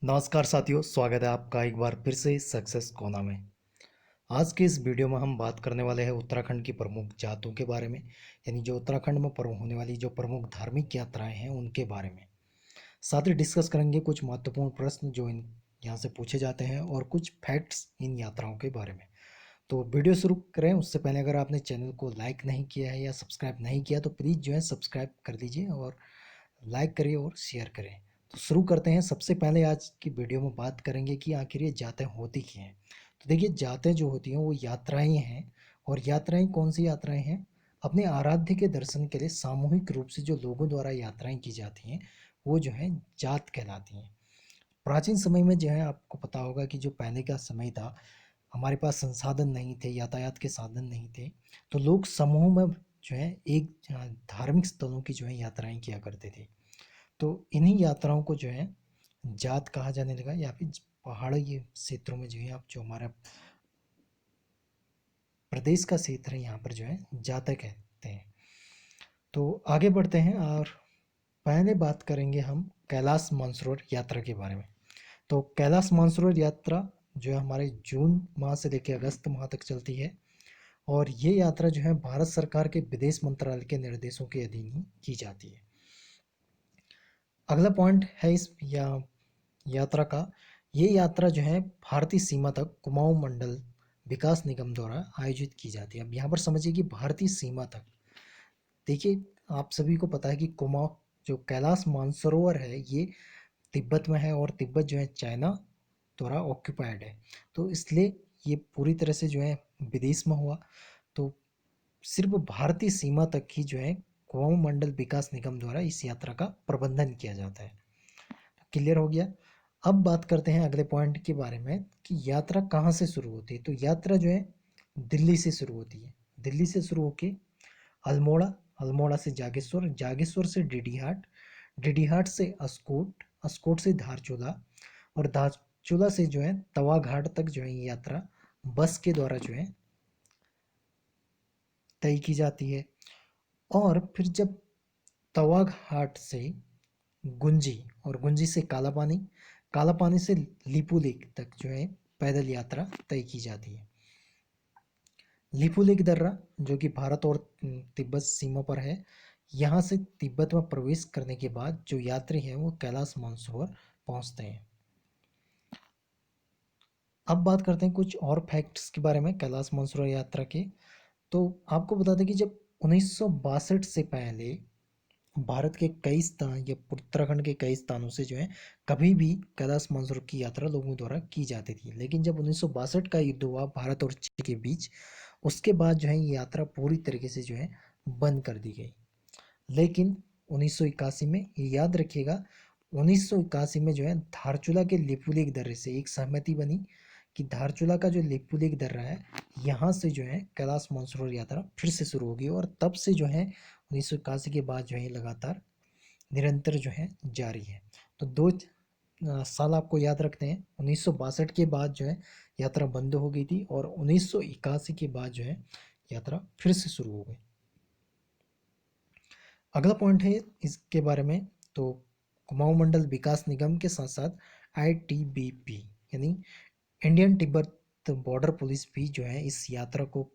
नमस्कार साथियों, स्वागत है आपका एक बार फिर से सक्सेस कोना में। आज के इस वीडियो में हम बात करने वाले हैं उत्तराखंड की प्रमुख जातों के बारे में, यानी जो उत्तराखंड में होने वाली जो प्रमुख धार्मिक यात्राएं हैं उनके बारे में। साथ ही डिस्कस करेंगे कुछ महत्वपूर्ण प्रश्न जो इन यहाँ से पूछे जाते हैं और कुछ फैक्ट्स इन यात्राओं के बारे में। तो वीडियो शुरू करें उससे पहले अगर आपने चैनल को लाइक नहीं किया है या सब्सक्राइब नहीं किया तो प्लीज़ जो है सब्सक्राइब कर दीजिए और लाइक करिए और शेयर करें। तो शुरू करते हैं। सबसे पहले आज की वीडियो में बात करेंगे कि आखिर ये जातें होती क्या हैं। तो देखिए, जातें जो होती हैं वो यात्राएं हैं। और यात्राएं कौन सी यात्राएं हैं? अपने आराध्य के दर्शन के लिए सामूहिक रूप से जो लोगों द्वारा यात्राएं की जाती हैं वो जो है जात कहलाती हैं। प्राचीन समय में जो है आपको पता होगा कि जो पहले का समय था, हमारे पास संसाधन नहीं थे, यातायात के साधन नहीं थे, तो लोग समूह में जो है एक धार्मिक स्थलों की जो है यात्राएं किया करते थे। तो इन्हीं यात्राओं को जो है जात कहा जाने लगा, या फिर पहाड़ी ये क्षेत्रों में जो है आप जो हमारा प्रदेश का क्षेत्र है यहाँ पर जो है जाता कहते हैं। तो आगे बढ़ते हैं और पहले बात करेंगे हम कैलाश मानसरोवर यात्रा के बारे में। तो कैलाश मानसरोवर यात्रा जो है हमारे जून माह से लेकर अगस्त माह तक चलती है। और ये यात्रा जो है भारत सरकार के विदेश मंत्रालय के निर्देशों के अधीन ही की जाती है। अगला पॉइंट है इस यात्रा का, ये यात्रा जो है भारतीय सीमा तक कुमाऊं मंडल विकास निगम द्वारा आयोजित की जाती है। अब यहाँ पर समझिए कि भारतीय सीमा तक, देखिए आप सभी को पता है कि कुमाऊं जो कैलाश मानसरोवर है ये तिब्बत में है, और तिब्बत जो है चाइना द्वारा ऑक्यूपाइड है। तो इसलिए ये पूरी तरह से जो है विदेश में हुआ। तो सिर्फ भारतीय सीमा तक ही जो है कुमाऊं मंडल विकास निगम द्वारा इस यात्रा का प्रबंधन किया जाता है। क्लियर हो गया। अब बात करते हैं अगले पॉइंट के बारे में कि यात्रा कहाँ से शुरू होती है। तो यात्रा जो है दिल्ली से शुरू होती है। दिल्ली से शुरू होके अल्मोड़ा, अल्मोड़ा से जागेश्वर, जागेश्वर से डिडीहाट, डिडीहाट से अस्कोट, अस्कोट से धारचूला, और धारचूला से जो है तवा घाट तक जो है ये यात्रा बस के द्वारा जो है तय की जाती है। और फिर जब तवा घाट से गुंजी, और गुंजी से काला पानी, काला पानी से लिपू लेक तक जो है पैदल यात्रा तय की जाती है। लिपू लेक दर्रा जो कि भारत और तिब्बत सीमा पर है, यहाँ से तिब्बत में प्रवेश करने के बाद जो यात्री हैं वो कैलाश मानसरोवर पहुँचते हैं। अब बात करते हैं कुछ और फैक्ट्स के बारे में कैलाश मानसरोवर यात्रा के। तो आपको बता दें कि जब 1962 से पहले भारत के कई स्थान या उत्तराखंड के कई स्थानों से जो है कभी भी कैलाश मानसरोवर की यात्रा लोगों द्वारा की जाती थी, लेकिन जब 1962 का युद्ध हुआ भारत और चीन के बीच, उसके बाद जो है ये यात्रा पूरी तरीके से जो है बंद कर दी गई। लेकिन 1981 में, ये याद रखिएगा, 1981 में जो है धारचूला के लिपुलेख दर्रे से एक सहमति बनी कि धारचूला का जो लिपुलेख दर्रा है यहाँ से जो है कैलाश मानसरोवर यात्रा फिर से शुरू होगी। और तब से जो है 1981 के बाद जो है लगातार निरंतर जो है जारी है। तो दो साल आपको याद रखते हैं। 1962 के बाद जो है यात्रा बंद हो गई थी, और 1981 के बाद जो है यात्रा फिर से शुरू हो गई। अगला पॉइंट है इसके बारे में। तो कुमाऊं मंडल विकास निगम के साथ साथ ITBP यानी इंडियन तिब्बत बॉर्डर पुलिस भी जो है इस यात्रा को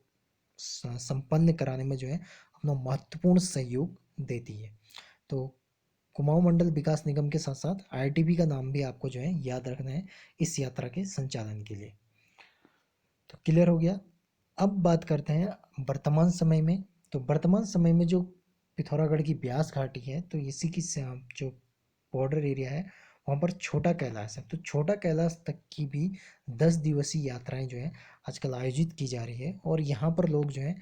संपन्न कराने में जो है अपना महत्वपूर्ण सहयोग देती है। तो कुमाऊं मंडल विकास निगम के साथ साथ ITB का नाम भी आपको जो है याद रखना है इस यात्रा के संचालन के लिए। तो क्लियर हो गया। अब बात करते हैं वर्तमान समय में। तो वर्तमान समय में जो पिथौरागढ़ की ब्यास घाटी है, तो इसी की जो बॉर्डर एरिया है वहाँ पर छोटा कैलाश है। तो छोटा कैलाश तक की भी 10 दिवसीय यात्राएं जो है आजकल आयोजित की जा रही है, और यहाँ पर लोग जो है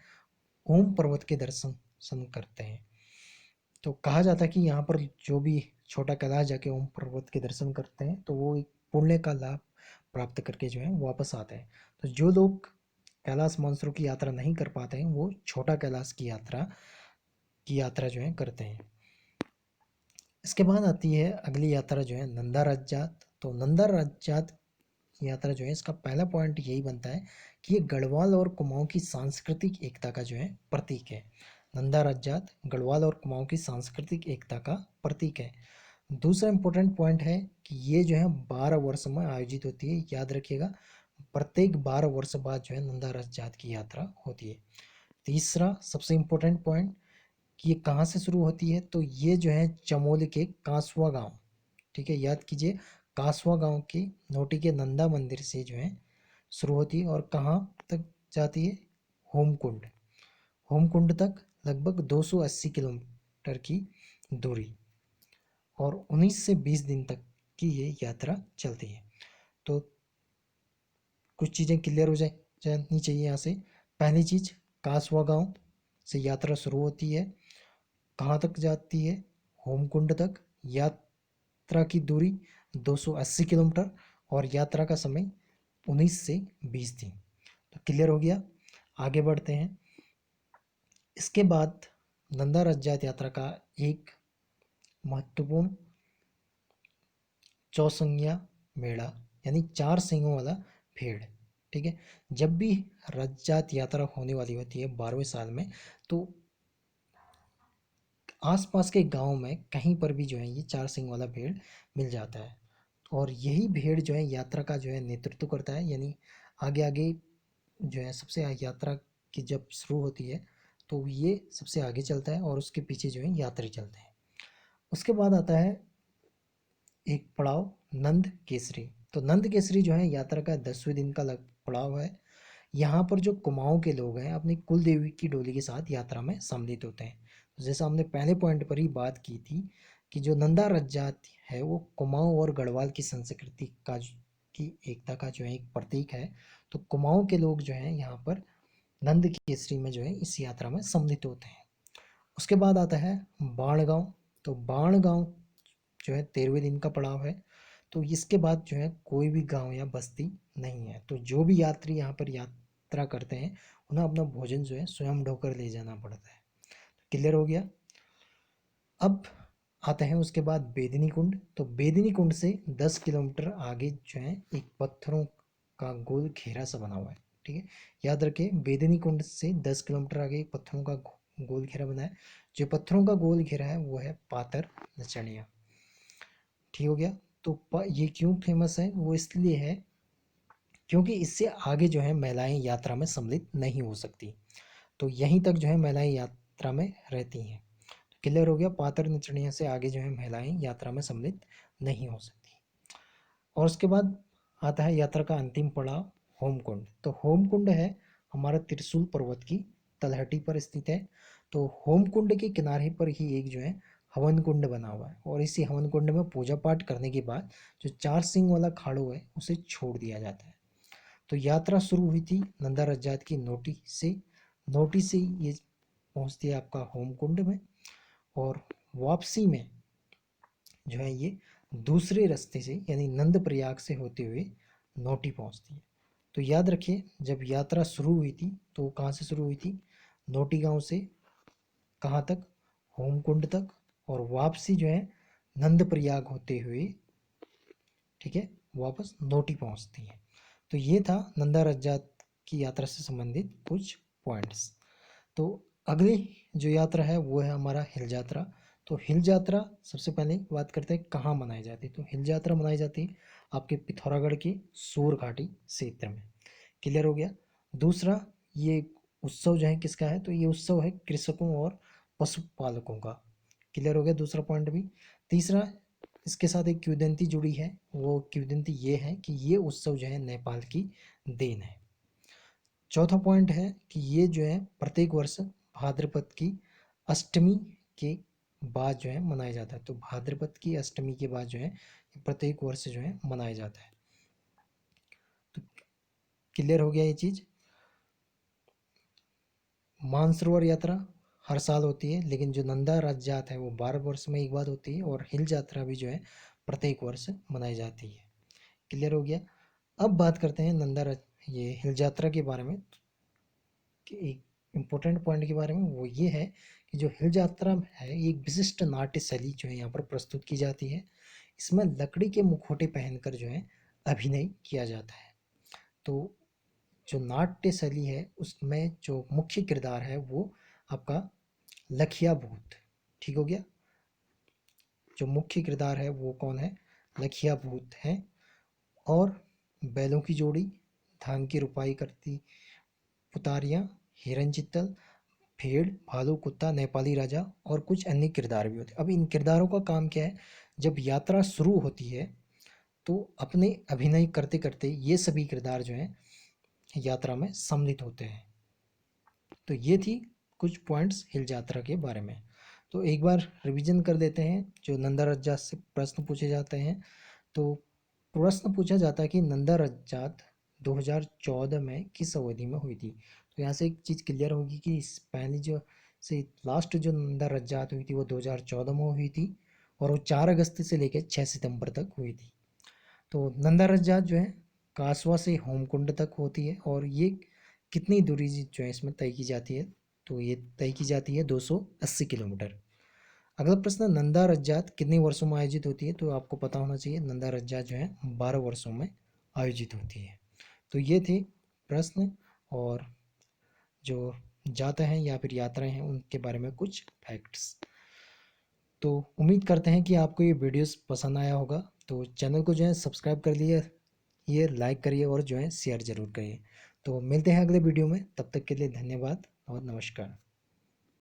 ओम पर्वत के दर्शन करते हैं। तो कहा जाता है कि यहाँ पर जो भी छोटा कैलाश जाके ओम पर्वत के दर्शन करते हैं तो वो एक पुण्य का लाभ प्राप्त करके जो है वापस आते हैं। तो जो लोग कैलाश मानसरोवर की यात्रा नहीं कर पाते हैं वो छोटा कैलाश की यात्रा जो है करते हैं। इसके बाद आती है अगली यात्रा जो है नंदा राजात। तो नंदा राजात यात्रा जो है इसका पहला पॉइंट यही बनता है कि ये गढ़वाल और कुमाऊं की सांस्कृतिक एकता का जो है प्रतीक है। नंदा राजात गढ़वाल और कुमाऊं की सांस्कृतिक एकता का प्रतीक है। दूसरा इम्पोर्टेंट पॉइंट है कि ये जो है 12 वर्ष में आयोजित होती है, याद रखिएगा, प्रत्येक 12 वर्ष बाद जो है नंदा रथ जात की यात्रा होती है। तीसरा सबसे इम्पोर्टेंट पॉइंट कि ये कहाँ से शुरू होती है, तो ये जो है चमोली के कांसवा गांव, ठीक है, याद कीजिए, कांसवा गांव के नोटी के नंदा मंदिर से जो है शुरू होती है और कहाँ तक जाती है, होमकुंड, होमकुंड तक लगभग 280 किलोमीटर की दूरी, और 19 से 20 दिन तक की ये यात्रा चलती है। तो कुछ चीज़ें क्लियर हो जानी चाहिए यहाँ से। पहली चीज़, कासवा गांव से यात्रा शुरू होती है, कहाँ तक जाती है, होमकुंड तक। यात्रा की दूरी 280 किलोमीटर और यात्रा का समय 19 से 20 दिन। तो क्लियर हो गया। आगे बढ़ते हैं। इसके बाद नंदा रथ जात यात्रा का एक महत्वपूर्ण चौसंगिया मेला, यानी 4 सिंगों वाला भेड़, ठीक है। जब भी रथ जात यात्रा होने वाली होती है 12वें साल में, तो आसपास के गांव में कहीं पर भी जो है ये 4 सिंग वाला भेड़ मिल जाता है, और यही भेड़ जो है यात्रा का जो है नेतृत्व करता है, यानी आगे आगे जो है सबसे यात्रा की जब शुरू होती है तो ये सबसे आगे चलता है और उसके पीछे जो है यात्री चलते हैं। उसके बाद आता है एक पड़ाव, नंद केसरी। तो नंद केसरी जो है यात्रा का 10वें दिन का पड़ाव है। यहाँ पर जो कुमाऊं के लोग हैं अपनी कुल देवी की डोली के साथ यात्रा में सम्मिलित होते हैं। तो जैसा हमने पहले पॉइंट पर ही बात की थी कि जो नंदा रथ जात है वो कुमाऊं और गढ़वाल की संस्कृति का की एकता का जो है एक प्रतीक है। तो कुमाऊं के लोग जो है यहाँ पर नंद केसरी में जो है इस यात्रा में सम्मिलित होते हैं। उसके बाद आता है बाणगांव। तो बाणगांव जो है 13वें दिन का पड़ाव है। तो इसके बाद जो है कोई भी गांव या बस्ती नहीं है, तो जो भी यात्री यहाँ पर यात्रा करते हैं उन्हें अपना भोजन जो है स्वयं ढोकर ले जाना पड़ता है। क्लियर हो गया। अब आते हैं उसके बाद बेदनी कुंड। तो बेदनी कुंड से 10 किलोमीटर आगे जो है एक पत्थरों का गोल घेरा सा बना हुआ है, ठीक है। याद रखें, बेदनी कुंड से 10 किलोमीटर आगे एक पत्थरों का गोल घेरा बना है। जो पत्थरों का गोल घेरा है वो है पातर नचनिया, ठीक हो गया। तो ये क्यों फेमस है, वो इसलिए है क्योंकि इससे आगे जो है महिलाएं यात्रा में सम्मिलित नहीं हो सकती, तो यहीं तक जो है महिलाएं यात्रा में रहती हैं। तो क्लियर हो गया, पातर नचनिया से आगे जो है महिलाएं यात्रा में सम्मिलित नहीं हो सकती। और उसके बाद आता है यात्रा का अंतिम पड़ाव, होमकुंड। तो होमकुंड है हमारा त्रिशूल पर्वत की तलहटी पर स्थित है। तो होमकुंड के किनारे पर ही एक जो है हवन कुंड बना हुआ है, और इसी हवन कुंड में पूजा पाठ करने के बाद जो 4 सिंह वाला खाड़ो है उसे छोड़ दिया जाता है। तो यात्रा शुरू हुई थी नंदा रज्जात की नोटी से, नोटी से ये पहुंचती है आपका होमकुंड में, और वापसी में जो है ये दूसरे रास्ते से यानी नंद प्रयाग से होते हुए नोटी पहुंचती है। तो याद रखिए, जब यात्रा शुरू हुई थी तो कहाँ से शुरू हुई थी, नोटी गांव से कहाँ तक, होमकुंड तक, और वापसी जो है नंद प्रयाग होते हुए, ठीक है, वापस नोटी पहुंचती है। तो ये था नंदा रज्जात की यात्रा से संबंधित कुछ पॉइंट्स। तो अगली जो यात्रा है वो है हमारा हिल यात्रा। तो हिल यात्रा सबसे पहले बात करते हैं कहाँ मनाई जाती है। तो हिल यात्रा मनाई जाती है आपके पिथौरागढ़ के सूर घाटी क्षेत्र में। क्लियर हो गया। दूसरा, ये उत्सव जो है किसका है, तो ये उत्सव है कृषकों और पशुपालकों का। क्लियर हो गया दूसरा पॉइंट भी। तीसरा, इसके साथ एक किंवदंती जुड़ी है, वो किंवदंती ये है कि ये उत्सव जो है नेपाल की देन है। चौथा पॉइंट है कि ये जो है प्रत्येक वर्ष भाद्रपद की अष्टमी के बाद जो है मनाया जाता है। तो भाद्रपद की अष्टमी के बाद जो है प्रत्येक वर्ष जो है मनाया जाता है। तो क्लियर हो गया ये चीज़। मानसरोवर यात्रा हर साल होती है, लेकिन जो नंदा रथ जात है वो 12 वर्ष में एक बार होती है, और हिल यात्रा भी जो है प्रत्येक वर्ष मनाई जाती है। क्लियर हो गया। अब बात करते हैं नंदा रथ ये हिल यात्रा के बारे में, कि एक इम्पोर्टेंट पॉइंट के बारे में, वो ये है कि जो हिल यात्रा है एक विशिष्ट नाट्य शैली जो है यहाँ पर प्रस्तुत की जाती है। इसमें लकड़ी के मुखौटे पहनकर जो है अभिनय किया जाता है। तो जो नाट्य शैली है उसमें जो मुख्य किरदार है वो आपका लखिया भूत, ठीक हो गया। जो मुख्य किरदार है वो कौन है, लखिया भूत है। और बैलों की जोड़ी, धान की रुपाई करती पुतारियाँ, हिरन चित्तल, भेड़, भालू, कुत्ता, नेपाली राजा और कुछ अन्य किरदार भी होते हैं। अब इन किरदारों का काम क्या है, जब यात्रा शुरू होती है तो अपने अभिनय करते करते ये सभी किरदार जो हैं यात्रा में सम्मिलित होते हैं। तो ये थी कुछ पॉइंट्स हिल यात्रा के बारे में। तो एक बार रिवीजन कर देते हैं जो नंदा रज्जात से प्रश्न पूछे जाते हैं। तो प्रश्न पूछा जाता है कि नंदा रज्जात 2014 में किस अवधि में हुई थी। तो यहाँ से एक चीज़ क्लियर होगी कि इस पहली जो से लास्ट जो नंदा रज्जात हुई थी वो 2014 में हुई थी और वो 4 अगस्त से लेकर 6 सितंबर तक हुई थी। तो नंदा रज्जात जो है कासवा से होमकुंड तक होती है और ये कितनी दूरी जो है इसमें तय की जाती है, तो ये तय की जाती है 280 किलोमीटर। अगला प्रश्न, नंदा रज्जात कितने वर्षों में आयोजित होती है। तो आपको पता होना चाहिए नंदा रज्जात जो है 12 वर्षों में आयोजित होती है। तो ये थे प्रश्न और जो जाते हैं या फिर यात्राएं हैं उनके बारे में कुछ फैक्ट्स। तो उम्मीद करते हैं कि आपको ये वीडियोस पसंद आया होगा। तो चैनल को जो है सब्सक्राइब कर लिए, ये लाइक करिए और जो है शेयर ज़रूर करिए। तो मिलते हैं अगले वीडियो में, तब तक के लिए धन्यवाद और नमस्कार।